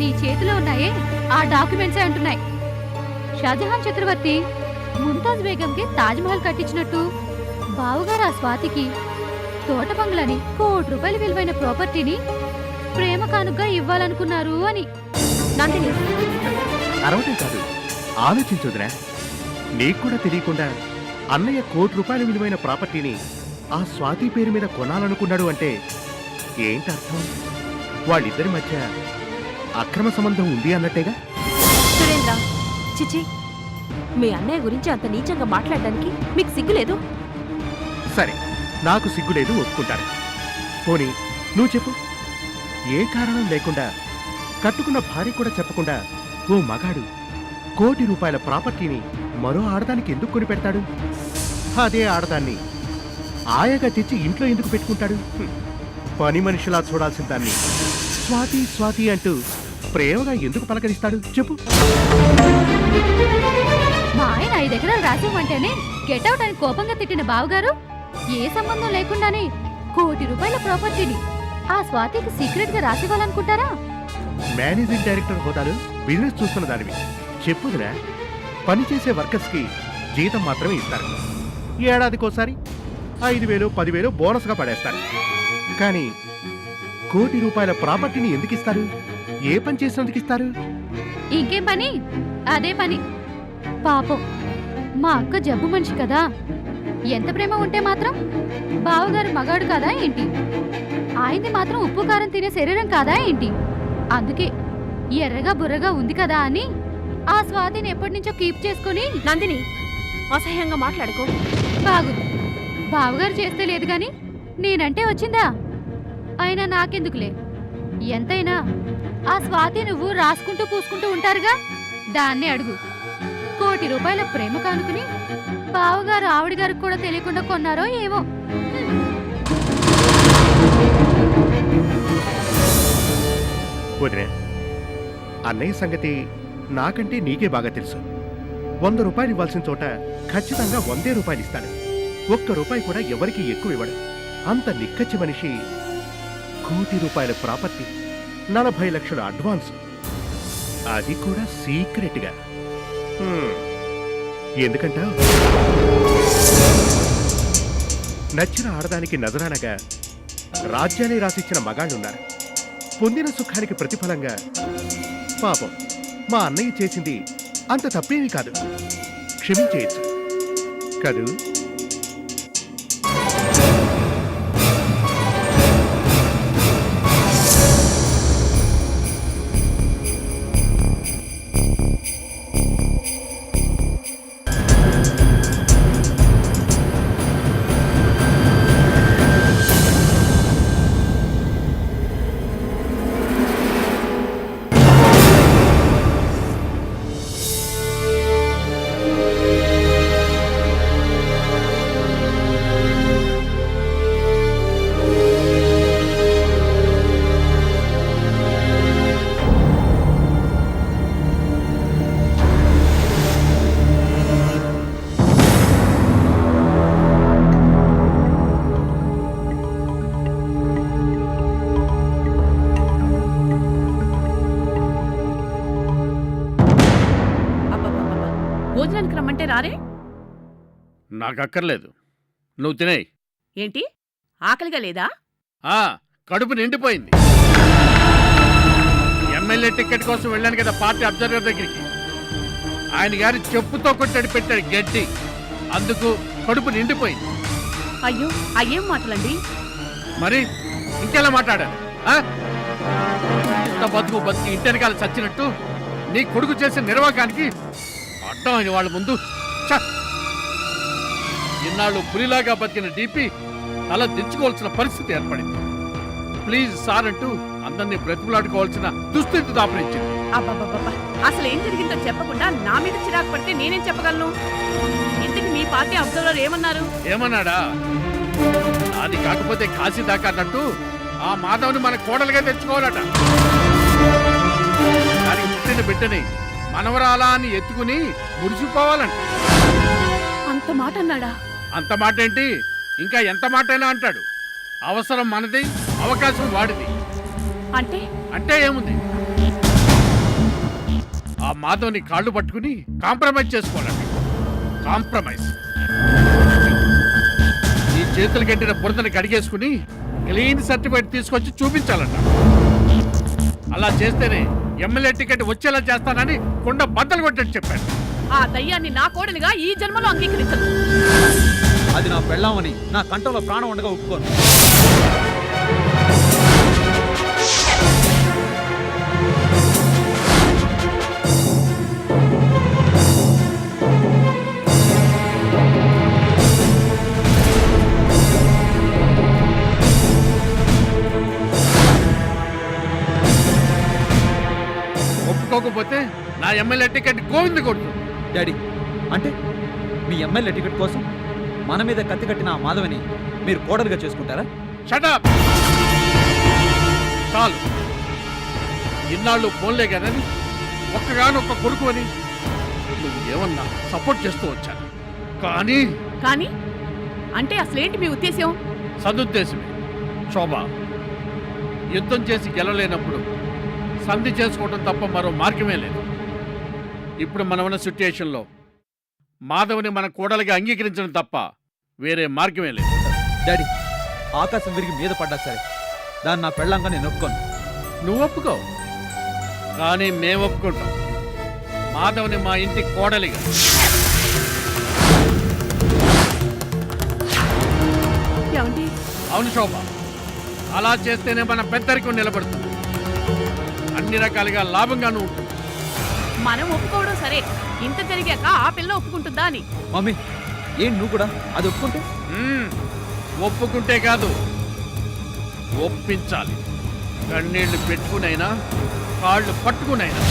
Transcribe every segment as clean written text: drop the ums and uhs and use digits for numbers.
నీ చేతిలో ఉన్నాయే ఆ డాక్యుమెంట్సే అంటున్నాయి. షాజహాన్ చక్రవర్తి ముంతాజ్ బేగంకి తాజ్మహల్ కట్టించినట్టు బావుగారు ఆ స్వాతికి తోట బంగ్లాని ₹1,00,00,000 విలువైన ప్రాపర్టీని ప్రేమ కానుగ్గా ఇవ్వాలనుకున్నారు అని. నందిని, అరవటం కాదు, ఆలోచించొద్దురా. నీకు కూడా తెలియకుండా అన్నయ్య ₹1,00,00,000 విలువైన ప్రాపర్టీని ఆ స్వాతి పేరు మీద కొనాలనుకున్నాడు అంటే ఏంటర్థం? వాళ్ళిద్దరి మధ్య అక్రమ సంబంధం ఉంది అన్నట్టేగా. సురేంద్ర, చిచి, మీ అన్నయ్య గురించి అంత నీచంగా మాట్లాడడానికి మీకు సిగ్గులేదు? సరే, నాకు సిగ్గులేదు, ఒప్పుకుంటాను. పోనీ నువ్వు చెప్పు, ఏ కారణం లేకుండా కట్టుకున్న భార్య కూడా చెప్పకుండా ఓ మగాడు ₹1,00,00,000 ప్రాపర్టీని మరో ఆడదానికి ఎందుకు కొని పెడతాడు? అదే ఆడదాన్ని ఆయగా తెచ్చి ఇంట్లో ఎందుకు పెట్టుకుంటాడు? పని మనిషిలా చూడాల్సిన దాన్ని స్వాతి స్వాతి అంటూ ప్రేమగా ఎందుకు పలకరిస్తాడు చెప్పు? మా ఆయన 5 ఎకరాలు రాసివ్వంటేనే గెటౌట్ అని కోపంగా తిట్టిన బావగారు ఏ సంబంధం లేకుండానే ₹1,00,00,000 ప్రాపర్టీని ఆ స్వాతికి సీక్రెట్ గా రాసివ్వాలనుకుంటారా? మేనేజింగ్ డైరెక్టర్ హోదాలు బిజినెస్ చూస్తున్న దానివి చెప్పుదురా. పనిచేసే వర్కర్స్ కి జీతం మాత్రమే ఇస్తారు. ఏడాదికోసారి 5,000 10,000 బోనస్గా పడేస్తారు. కానీ ₹1,00,00,000 ప్రాపర్టీని ఎందుకు ఇస్తారు? ఏ పని చేసినందుకు ఇస్తారు? ఇంకేం పని? అదే పని. పాపం మా అక్క జబ్బు మనిషి కదా, ఎంత ప్రేమ ఉంటే మాత్రం బావగారు మగాడు కదా ఏంటి? ఆయనది మాత్రం ఉప్పు కారం తినే శరీరం కాదా ఏంటి? అందుకే ఎర్రగా బుర్రగా ఉంది కదా అని ఆ స్వాతిని ఎప్పటి నుంచో కీప్ చేసుకుని. నందిని, అసహ్యంగా మాట్లాడుకో. బాగుంది, బావగారు చేస్తే లేదు గాని నేనంటే వచ్చిందా? అయినా నాకెందుకులే. ఎంతైనా ఆ స్వాతి నువ్వు రాసుకుంటూ పూసుకుంటూ ఉంటారుగా, దాన్ని అడుగు. ₹1,00,00,000 ప్రేమ కానుకుని బావగారు ఆవిడ గారికి కూడా తెలియకుండా కొన్నారో ఏమో. వదిలే, అన్నయ్య సంగతి నాకంటే నీకే బాగా తెలుసు. ₹100 ఇవ్వాల్సిన చోట ఖచ్చితంగా ₹100 ఇస్తాడు. ₹1 కూడా ఎవరికి ఎక్కువ ఇవ్వడు. అంత నిక్కచ్చి మనిషి. ₹1,00,00,000 ప్రాపర్టీ, 40 లక్షల అడ్వాన్స్, అది కూడా సీక్రెట్గా. ఎందుకంటా నచ్చిన ఆడదానికి నజరానగా రాజ్యాన్ని రాసిచ్చిన మగాళ్ళున్నారు. పొందిన సుఖానికి ప్రతిఫలంగా పాపం మా అన్నయ్య చేసింది అంత తప్పేమీ కాదు, క్షమించేయచ్చు కదూ? భోజనానికి రమ్మంటే రారే? నాకక్కర్లేదు, నువ్వు తినేయ్. ఏంటి, ఆకలిగా లేదా? కడుపు నిండిపోయింది. ఎమ్మెల్యే టికెట్ కోసం వెళ్ళాను కదా పార్టీ అబ్జర్వర్ దగ్గరికి. ఆయన గారి చెప్పుతో కొట్టాడు పెట్టాడు గడ్డి, అందుకు కడుపు నిండిపోయింది. అయ్యో, అయ్యేం మాటలండి? మరి ఇంకెలా మాట్లాడాను? ఇంత బతుకు బతికి ఇంటెనకాల చచ్చినట్టు నీ కొడుకు చేసే నిర్వాకానికి అడ్డం అయిన వాళ్ళ ముందు ఇన్నాళ్ళు పులిలాగా బతికిన డీపీ తల దించుకోవాల్సిన పరిస్థితి ఏర్పడింది. ప్లీజ్ సార్ అంటూ అందరినీ బ్రతిమలాడుకోవాల్సిన దుస్థితి దాపరించింది. అబ్బబ్బబ్బా, అసలు ఏం జరిగిందో చెప్పకుండా నా మీద చిరాకు పడితే నేనేం చెప్పగలను? ఇంతకు మీ పార్టీ అబ్జర్వర్ ఏమన్నారు? ఏమన్నాడా? అది కాకపోతే కాశీ దాకా అన్నట్టు ఆ మాధవ్ని మన కోడలుగా తెచ్చుకోవాలట. దానికి పుట్టిన బిడ్డని మనవరాలా అని ఎత్తుకుని మురిసిపోవాలంట. అంత మాట అన్నాడా? అంత మాట ఏంటి, ఇంకా ఎంత మాటైనా అంటాడు. అవసరం మనది, అవకాశం వాడిది. అంటే అంటే ఏముంది, ఆ మాధవ్ని కాళ్ళు పట్టుకుని కాంప్రమైజ్ చేసుకోవాలండి. కాంప్రమైజ్. ఈ చేతులు కట్టిన బురదని కడిగేసుకుని క్లీన్ సర్టిఫికేట్ తీసుకొచ్చి చూపించాలంట. అలా చేస్తేనే ఎమ్మెల్యే టికెట్ వచ్చేలా చేస్తానని కొండ బద్దలు కొట్టని చెప్పాడు. ఆ దయ్యాన్ని నా కోడలిగా ఈ జన్మలో అంగీకరించదు. అది నా పెళ్ళామని నా కంఠంలో ప్రాణం ఉండగా ఒప్పుకోను. ఒప్పుకోకపోతే నా ఎమ్మెల్యే టికెట్ గోవింద కొడుతుంది. డాడీ, అంటే మీ ఎమ్మెల్యే టికెట్ కోసం మన మీద కత్తి కట్టిన ఆ మాధవని మీరు కోడలుగా చేసుకుంటారా? షటప్. చాలు. ఇన్నాళ్ళు ఫోన్లే కదని ఒక్కగానొక్క కొడుకు అని నువ్వు ఏమన్నా సపోర్ట్ చేస్తూ వచ్చాను. కానీ అంటే అసలేంటి మీ ఉద్దేశం? సదుద్దేశమే శోభ. యుద్ధం చేసి గెలలేనప్పుడు సంధి చేసుకోవడం తప్ప మరో మార్గమే లేదు. ఇప్పుడు మనమున్న సిట్యుయేషన్లో మాధవ్ని మన కోడలిగా అంగీకరించడం తప్ప వేరే మార్గమే లేదు. డాడీ, ఆకాశం విరిగి మీద పడ్డా సరే దాన్ని నా పెళ్ళంగా నేను ఒప్పుకోను. నువ్వు ఒప్పుకో, కానీ మేము ఒప్పుకుంటాం మాధవ్ని మా ఇంటి కోడలిగా. ఏమండి? అవును శోభ, అలా చేస్తేనే మన పెద్దరికం నిలబడుతుంది, అన్ని రకాలుగా లాభంగానూ ఉంటుంది. మనం ఒప్పుకోవడం సరే, ఇంత జరిగాక ఆ పిల్ల ఒప్పుకుంటుందా అని. మమ్మీ, ఏం నువ్వు కూడా అది ఒప్పుకుంటే? ఒప్పుకుంటే కాదు, ఒప్పించాలి. కన్నీళ్లు పెట్టుకునైనా కాళ్ళు పట్టుకునైనా.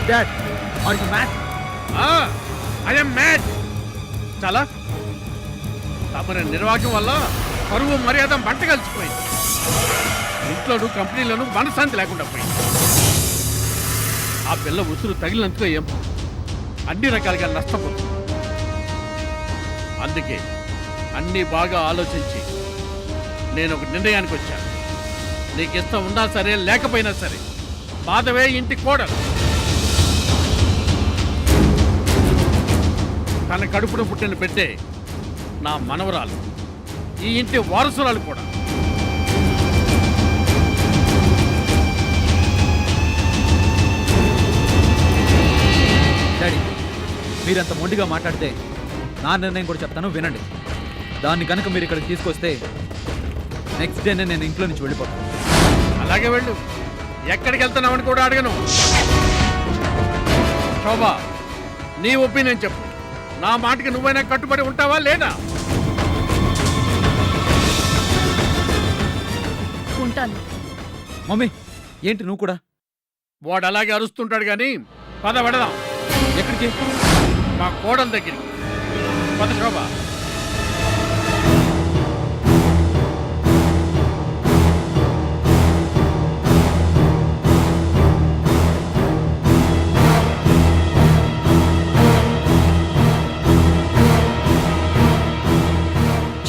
Dad, are you mad? I'm mad. చాలా తమరి నిర్వాహకం వల్ల పరువు మర్యాద మంట కలిసిపోయింది. ఇంట్లోనూ కంపెనీలను మనశ్శాంతి లేకుండా పోయింది. ఆ పిల్ల ఉసురు తగిలినందుకు ఏం అన్ని రకాలుగా నష్టపోతుంది. అందుకే అన్నీ బాగా ఆలోచించి నేను ఒక నిర్ణయానికి వచ్చాను. నీకు ఇష్టం ఉన్నా సరే లేకపోయినా సరే మాధవే ఇంటి కోడలు. తన కడుపున పుట్టిన బిడ్డే నా మనవరాలు, ఈ ఇంటి వారసురాలు కూడా. డాడీ, మీరంత మొండిగా మాట్లాడితే నా నిర్ణయం కూడా చెప్తాను, వినండి. దాన్ని కనుక మీరు ఇక్కడికి తీసుకొస్తే నెక్స్ట్ డేనే నేను ఇంట్లో నుంచి వెళ్ళిపోతాను. అలాగే వెళ్ళు, ఎక్కడికి వెళ్తున్నావని కూడా అడగను. శోభా, నీ ఒపీనియన్ చెప్పు. నా మాటకి నువ్వైనా కట్టుబడి ఉంటావా లేదా? ఉంటాను. మమ్మీ, ఏంటి నువ్వు కూడా? వాడు అలాగే అరుస్తుంటాడు కానీ పద వెడదాం. ఎక్కడికి? మా కోడల దగ్గరికి పద శోభ.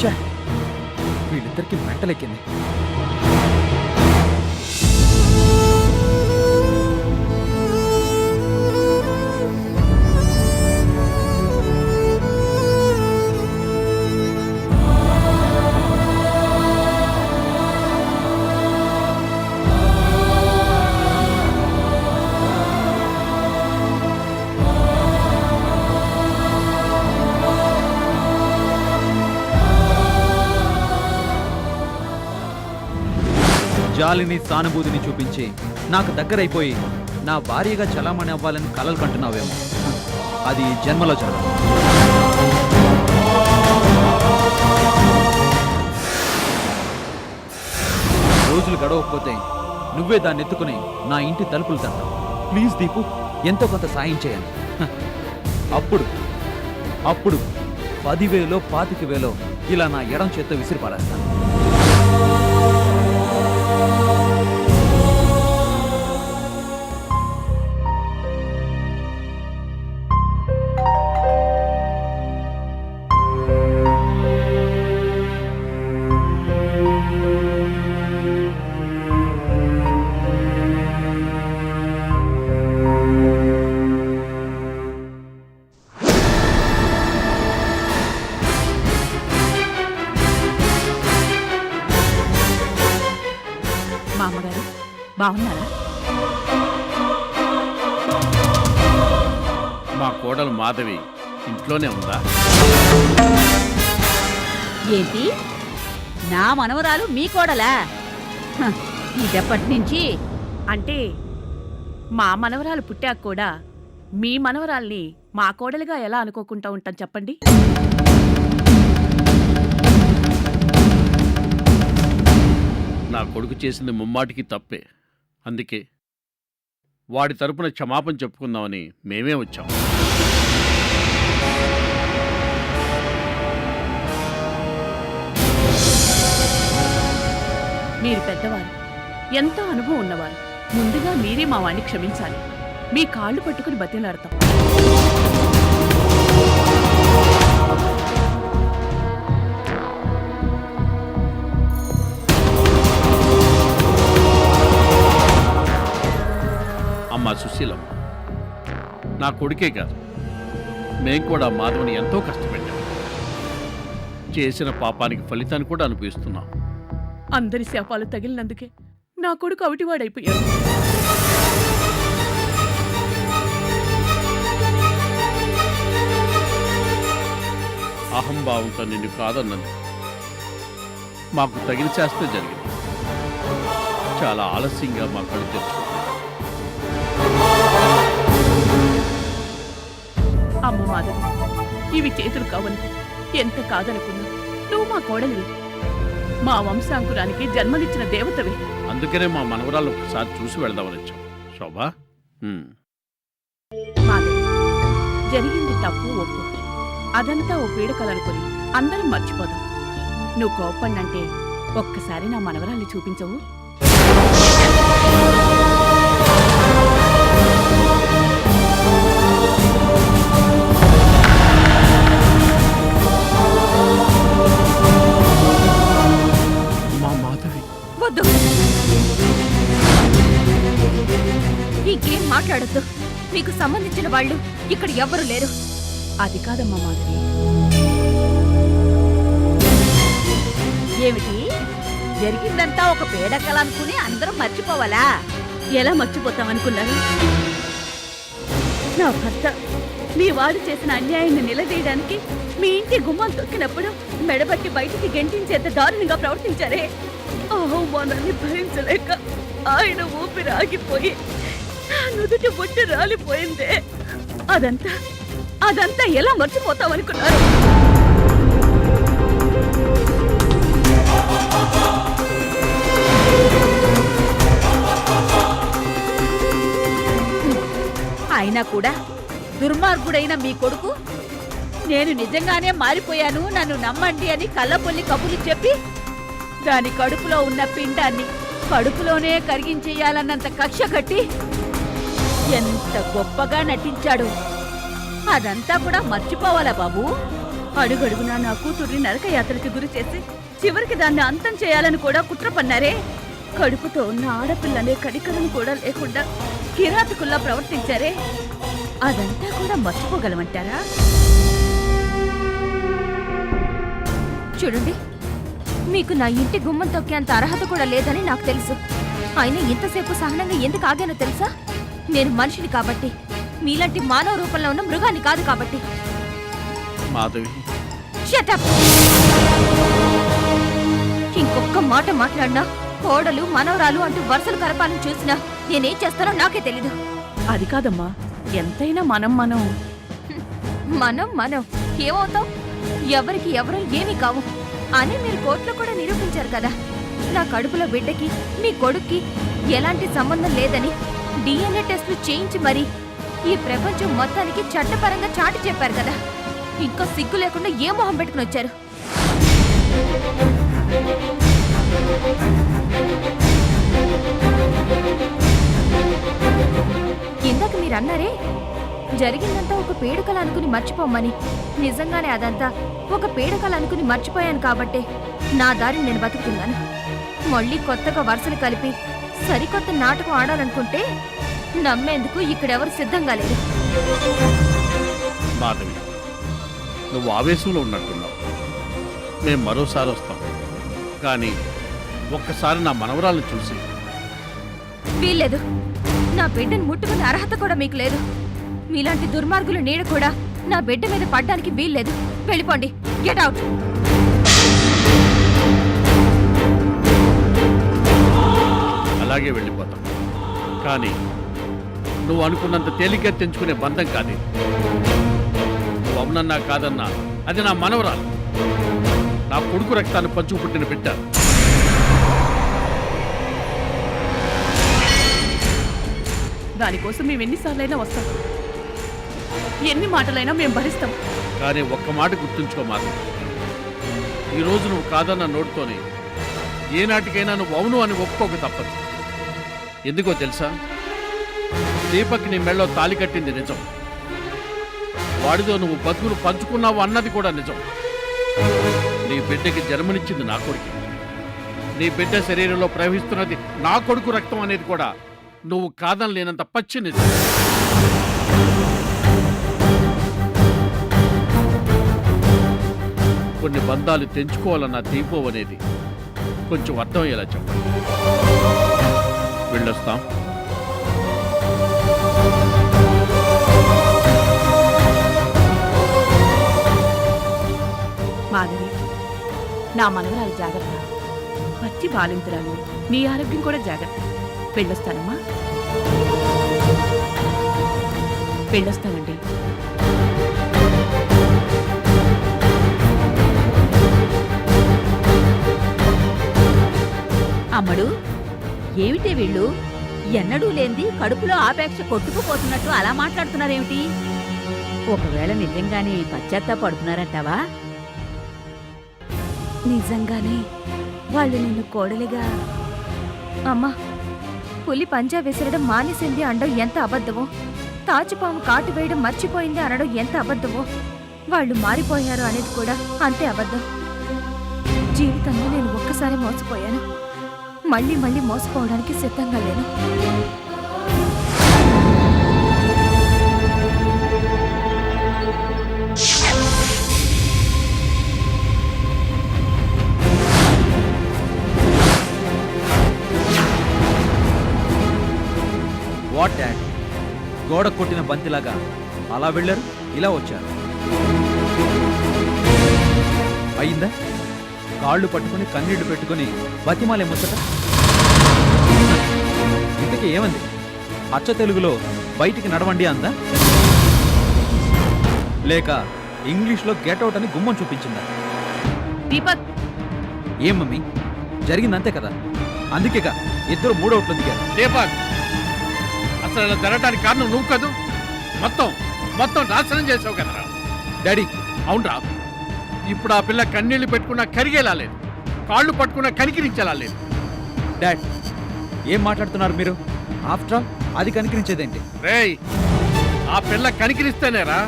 ఛే, వీళ్ళిద్దరికి మెంటలెక్కింది. జాలిని సానుభూతిని చూపించి నాకు దగ్గరైపోయి నా భార్యగా చలామణి అవ్వాలని కలలు కంటున్నావేమో. అది ఈ జన్మలో జరగదు. రోజులు గడవకపోతే నువ్వే దాన్ని ఎత్తుకుని నా ఇంటి తలుపులు తట్టావు. ప్లీజ్ దీపు, ఎంతో కొంత సాయం చేయండి. అప్పుడు 10,000 25,000 ఇలా నా ఎడం చేత్తో విసిరి పారేస్తాను. అమ్మగారు బాగున్నారా? మా కోడలు మాధవి ఇంట్లోనే ఉందా? ఏంటి నా మనవరాలు మీ కోడలా? హ, ఇదెప్పటి నుంచి? అంటే మా మనవరాలు పుట్టాక కూడా మీ మనవరాల్ని మా కోడలుగా ఎలా అనుకోకుండా ఉంటాం చెప్పండి? నా కొడుకు చేసింది ముమ్మాటికి తప్పే. అందుకే వాడి తరపున క్షమాపణ చెప్పుకుందామని మేమే వచ్చాం. మీరు పెద్దవారు, ఎంతో అనుభవం ఉన్నవారు. ముందుగా మీరే మా వాణ్ణి క్షమించాలి. మీ కాళ్ళు పట్టుకుని బతిలాడతాం. అమ్మా సుశీలమ్మ, నా కొడుకే కాదు, మేం కూడా మాధవని ఎంతో కష్టపెట్టాం. చేసిన పాపానికి ఫలితాన్ని కూడా అనుభవిస్తున్నాం. అందరి శాపాలు తగిలినందుకే నా కొడుకు అవిటివాడైపోయాడు. అహంభావంతో నిన్ను కాదన్నందుకు మాకు తగిన శాస్త్ర జరిగింది. చాలా ఆలస్యంగా మా కళ్ళు తెచ్చుకున్నాం. అమ్మ మాధవి, ఇవి చేతులు కావను. ఎంత కాదనుకున్నా నువ్వు మా కోడలివి. మా వంశాంకురానికి జన్మనిచ్చిన దేవతవే. అందుకనే మా మనవరాలు ఒకసారి చూసి వెళ్దామని వచ్చాం. శోభా, మాధవి, జరిగింది తప్పు ఒప్పు. అదంతా ఓ పీడకలనుకొని అందరం మర్చిపోదాం. నువ్వు కోప్పండంటే ఒక్కసారి నా మనవరాల్ని చూపించవు? మా మాధవి. వద్దు, ఇంకేం మాట్లాడద్దు. మీకు సంబంధించిన వాళ్ళు ఇక్కడ ఎవ్వరూ లేరు. అది కాదమ్మా మాధవి. ఏమిటి జరిగిందంతా ఒక పేడకలనుకుని అందరం మర్చిపోవాలా? ఎలా మర్చిపోతామనుకున్నారు? నా భర్త మీ వాడు చేసిన అన్యాయాన్ని నిలదీయడానికి మీ ఇంటి గుమ్మం తొక్కినప్పుడు మెడబట్టి బయటికి గెంటించేంత దారుణంగా ప్రవర్తించారే. అవమానాన్ని భరించలేక ఆయన ఊపిరి ఆగిపోయి నా నుదుటి బొట్టు రాలిపోయిందే. అదంతా ఎలా మర్చిపోతామనుకున్నారు? అయినా కూడా దుర్మార్గుడైన మీ కొడుకు నేను నిజంగానే మారిపోయాను, నన్ను నమ్మండి అని కళ్ళపొల్లి కబుర్లు చెప్పి దాని కడుపులో ఉన్న పిండాన్ని కడుపులోనే కరిగించేయాలన్నంత కక్ష కట్టి ఎంత గొప్పగా నటించాడు. అదంతా కూడా మర్చిపోవాలా బాబు? అడుగడుగునా నా కూతుర్ని నరకయాత్రకి గురి చేసి చివరికి దాన్ని అంతం చేయాలని కూడా కుట్ర పన్నారే. కడుపుతో ఉన్న ఆడపిల్లనే కనికరం కూడా లేకుండా కిరాతకుల్లా ప్రవర్తించారే. అదంతా కూడా మర్చిపోగలమంటారా? చూడండి, మీకు నా ఇంటి గుమ్మం తొక్కేంత అర్హత కూడా లేదని నాకు తెలుసు. అయినా ఇంతసేపు సహనంగా ఎందుకు ఆగానో తెలుసా? నేను మనిషిని కాబట్టి, మీలాంటి మానవ రూపంలో ఉన్న మృగాన్ని కాదు కాబట్టి. Madhavi, Shut up! ఇంకొక్క మాట మాట్లాడినా కోడలు మనవరాలు అంటూ వరుసలు కలపాలని చూసినా నేనేం చేస్తానో నాకే తెలీదు. అది కాదమ్మా, ఎంతైనా మనం మనం ఏమవుతాం? ఎవరికి ఎవరు ఏమీ కావు అని మీరు కోర్టులో కూడా నిరూపించారు కదా. నా కడుపులో బిడ్డకి మీ కొడుక్కి ఎలాంటి సంబంధం లేదని DNA టెస్టులు చేయించి మరి ఈ ప్రపంచం మొత్తానికి చట్టపరంగా చాటి చెప్పారు కదా. ఇంకా సిగ్గు లేకుండా ఏ మొహం పెట్టుకుని వచ్చారు? ఇందాక మీరు అన్నారే జరిగిందంతా ఒక పీడకల అనుకుని మర్చిపోమని. నిజంగానే అదంతా ఒక పీడకల అనుకుని మర్చిపోయాను కాబట్టే నా దారిని నేను బతుకుతున్నాను. మళ్ళీ కొత్తగా వరుసలు కలిపి సరికొత్త నాటకం ఆడాలనుకుంటే నమ్మేందుకు ఇక్కడెవరు సిద్ధంగా లేరు. మాధవి, నువ్వు ఆవేశంలో ఉన్నట్టున్నావు. మేము మరోసారి వస్తాం, కానీ ఒక్కసారి నా మనవరాలను చూసి వీల్లేదు. నా బిడ్డను ముట్టుకునే అర్హత కూడా మీకు లేదు. మీలాంటి దుర్మార్గుల నీడ కూడా నా బిడ్డ మీద పడ్డానికి వీల్లేదు. వెళ్ళిపోండి. Get out. అలాగే వెళ్ళిపోతాం. కానీ నువ్వు అనుకున్నంత తేలిగ్గా తెంచుకునే బంధం కాదు. నువ్వు అవునన్నా కాదన్నా అది నా మనవరాలు, నా కొడుకు రక్తాన్ని పంచుకు పుట్టిన బిడ్డ. దానికోసం మేము ఎన్నిసార్లైనా వస్తాం, ఎన్ని మాటలైనా మేము భరిస్తాం. కానీ ఒక్క మాట గుర్తుంచుకో మాత్రం, ఈరోజు నువ్వు కాదన్న నోటితోనే ఏనాటికైనా నువ్వు అవును అని ఒప్పుకోక తప్పదు. ఎందుకో తెలుసా? దీపక్ నీ మెళ్ళో తాలి కట్టింది నిజం, వాడితో నువ్వు బతుకులు పంచుకున్నావు అన్నది కూడా నిజం. నీ బిడ్డకి జన్మనిచ్చింది నా కొడుకు, నీ బిడ్డ శరీరంలో ప్రవహిస్తున్నది నా కొడుకు రక్తం అనేది కూడా నువ్వు కాదని లేనంత పచ్చి నిజం. కొన్ని బంధాలు తెంచుకోవాలన్న దీపం అనేది కొంచెం అర్థమయ్యేలా చెప్పండి. వెళ్ళొస్తాం. మాధవి, నా మనవరాలు జాగ్రత్త. పచ్చి బాలింతరాలు, నీ ఆరోగ్యం కూడా జాగ్రత్త. వెళ్ళొస్తానమ్మా. వెళ్ళొస్తానండి. అమ్మడు, ఏమిటి వీళ్ళు ఎన్నడూ లేంది కడుపులో ఆపేక్ష కొట్టుకుపోతున్నట్టు అలా మాట్లాడుతున్నారేమిటి? ఒకవేళ నిజంగానే పశ్చాత్తాపడుతున్నారంటావా? నిజంగానే వాళ్ళు నిన్ను కోడలిగా... అమ్మా, పులి పంజా విసరడం మానేసింది అనడం ఎంత అబద్ధమో, తాచుపాము కాటు వేయడం మర్చిపోయింది అనడం ఎంత అబద్ధమో, వాళ్ళు మారిపోయారు అనేది కూడా అంతే అబద్ధం. జీవితంలో నేను ఒక్కసారి మోసపోయాను, మళ్ళీ మళ్ళీ మోసపోవడానికి సిద్ధంగా లేను. What dad? గోడ కొట్టిన బంతిలాగా అలా వెళ్ళారు, ఇలా వచ్చారు. అయిందా? కాళ్ళు పట్టుకుని కన్నీళ్లు పెట్టుకుని బతిమాలే ముచ్చట. ఇంతకీ ఏమంది? అచ్చ తెలుగులో బయటికి నడవండి అందా, లేక ఇంగ్లీష్లో గెట్అవుట్ అని గుమ్మం చూపించిందా? దీపక్, ఏం మమ్మీ, జరిగిందంతే కదా, అందుకేగా ఇద్దరు మూడవుట్లు దిగారు. దీపక్, అసలు ఇలా జరగడానికి కారణం నువ్వు కాదు, మొత్తం నాశనం చేసావు కదరా. డాడీ, అవునరా, ఇప్పుడు ఆ పిల్ల కన్నీళ్లు పెట్టుకున్నా కరిగేలా లేదు, కాళ్ళు పట్టుకున్నా కనికిరించేలా లేదు. డాడ్, ఏం మాట్లాడుతున్నారు మీరు? ఆఫ్టర్ ఆల్ అది కనికరించేదేంటి? రేయ్, ఆ పిల్ల కనికిరిస్తేనేరా,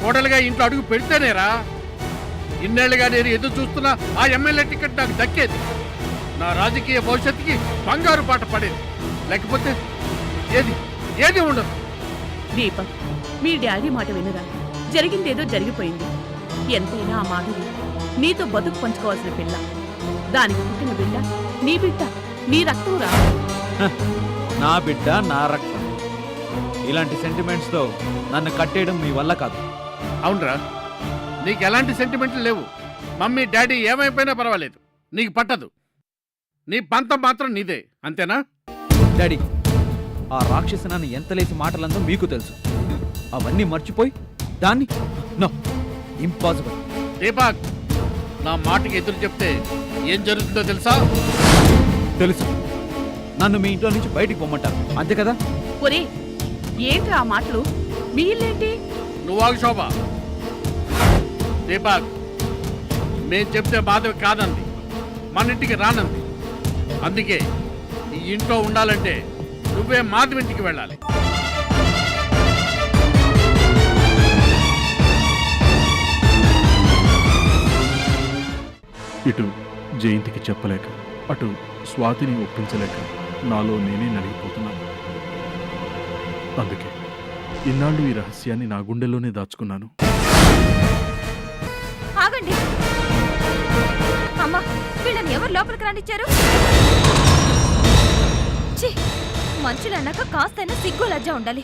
కోడలుగా ఇంట్లో అడుగు పెడితేనేరా ఇన్నేళ్లుగా నేను ఎదురు చూస్తున్నా ఆ ఎమ్మెల్యే టికెట్ నాకు దక్కేది, నా రాజకీయ భవిష్యత్తుకి బంగారు పాట పడేది. లేకపోతే ఏది ఉండదు. దీపక్, మీ డాడీ మాట వినరా? జరిగిందేదో జరిగిపోయింది. ఎంతైనా ఆ మాధవి నీతో బతుకు పంచుకోవాల్సిన పిల్ల, దానికి పుట్టిన బిడ్డ నీ బిడ్డ, నీ రక్తం రా. నా బిడ్డ నా రక్తం, ఇలాంటి సెంటిమెంట్స్తో నన్ను కట్టేయడం మీ వల్ల కాదు. అవునరా, నీకు ఎలాంటి సెంటిమెంట్లు లేవు. మమ్మీ డాడీ ఏమైపోయినా పర్వాలేదు, నీకు పట్టదు. నీ పంతం మాత్రం నీదే, అంతేనా? డాడీ, ఆ రాక్షసి నన్ను ఎంత లేసి మాటలందో మీకు తెలుసు. అవన్నీ మర్చిపోయి దాన్ని నో, ఇంపాసిబుల్. దీపక్, నా మాటకి ఎదురు చెప్తే ఏం జరుగుతుందో తెలుసా? తెలుసు. నన్ను మీ ఇంట్లో నుంచి బయటికి పొమ్మంటారు, అంతే కదా? ఒరే, ఏంట్రా ఆ మాటలు? మీ ఇల్లేంటి? నువ్వాగు శోభ. దీపక్, మేం చెప్తే బాధ కాదంది, మన ఇంటికి రానంది. అందుకే ఈ ఇంట్లో ఉండాలంటే నువ్వే మాధవి ఇంటికి వెళ్ళాలి. ఇటు జయంతికి చెప్పలేక, అటు స్వాతిని ఒప్పించలేక నాలో నేనే నలిగిపోతున్నాను. అందుకే ఇన్నాళ్ళు ఈ రహస్యాన్ని నా గుండెల్లోనే దాచుకున్నాను. ఆగండి. అమ్మా, వీళ్ళని ఎవరు లోపలికి రానిచ్చారు? ఛీ! మనుషులు అన్నాక కాస్తైనా సిగ్గు లజ్జ ఉండాలి.